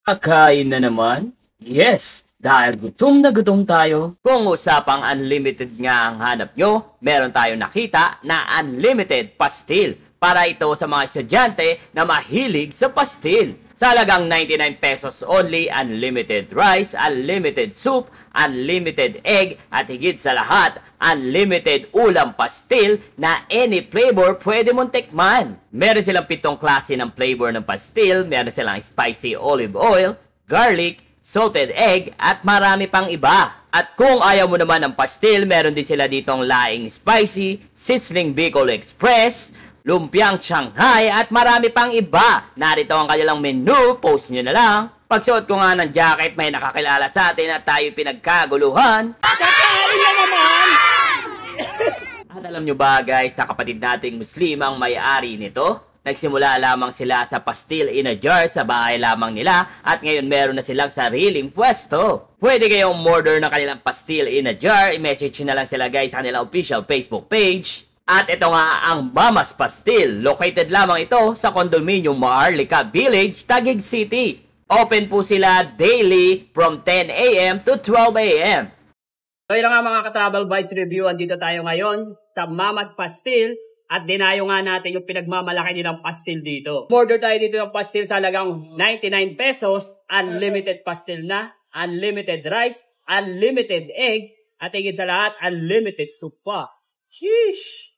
Kakain na naman? Yes, dahil gutom na gutom tayo. Kung usapang unlimited nga ang hanap nyo, meron tayong nakita na unlimited pastil. Para ito sa mga estudyante na mahilig sa pastil. Sa halagang 99 pesos only, unlimited rice, unlimited soup, unlimited egg, at higit sa lahat, unlimited ulam pastil na any flavor pwede mong tikman. Meron silang 7 klase ng flavor ng pastil, meron silang spicy olive oil, garlic, salted egg, at marami pang iba. At kung ayaw mo naman ng pastil, meron din sila ditong laing spicy, sizzling Bicol Express, lumpiang Shanghai, at marami pang iba. Narito ang kanilang menu, post nyo na lang. Pagsuot ko nga ng jacket, may nakakilala sa atin at tayo pinagkaguluhan. Kakain na naman! At alam nyo ba guys, na kapatid nating Muslim ang may-ari nito? Nagsimula lamang sila sa pastil in a jar sa bahay lamang nila at ngayon meron na silang sariling pwesto. Pwede kayong order ng kanilang pastil in a jar, i-message na lang sila guys sa kanilang official Facebook page. At ito nga ang Mama's Pastil. Located lamang ito sa condominium Maharlika Village, Taguig City. Open po sila daily from 10 a.m. to 12 a.m. So yun nga mga ka-Travel Bites Review. Andito tayo ngayon sa Mama's Pastil. At dinayo nga natin yung pinagmamalaki nilang pastil dito. Order tayo dito ng pastil sa halagang 99 pesos. Unlimited pastil na. Unlimited rice. Unlimited egg. At higit sa lahat, unlimited soup pa. Sheesh!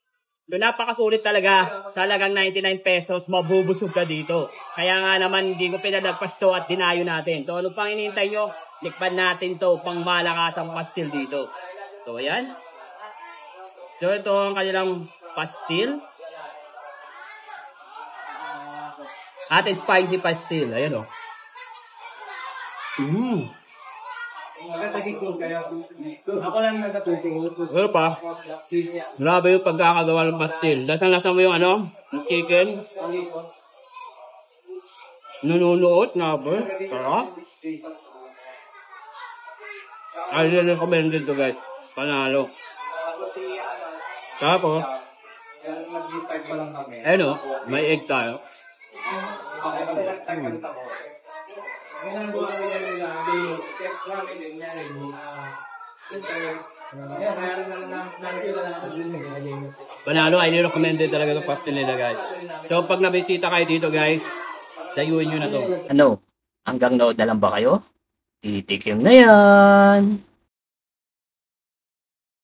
So napakasulit talaga, sa halagang 99 pesos, mabubusog ka dito. Kaya nga naman, hindi ko pinalagpas to at dinayo natin. So ano pang hinihintay nyo? Likpan natin to pang malakasang pastil dito. So ayan. So ito ang kanilang pastil. At spicy pastil. Ayan o. Ako lang nagkatuting. Ano pa? Grabe yung pagkakagawa ng pastil. Lasa-lasa mo yung ano? Yung chicken. Nanunuot na ba? Sarap. I recommend to guys. Panalo. Tapos, Nag-start pa lang kami. ano? May egg tayo. Ngayon ko kasi nila, yung sketch namin din yan, special. Kaya nakikita na natin. Panalo, I recommended talaga itong pastil nila guys. So pag nabisita kayo dito guys, dayuin nyo na to. Ano? Hanggang nood na lang ba kayo? Titikim na yan!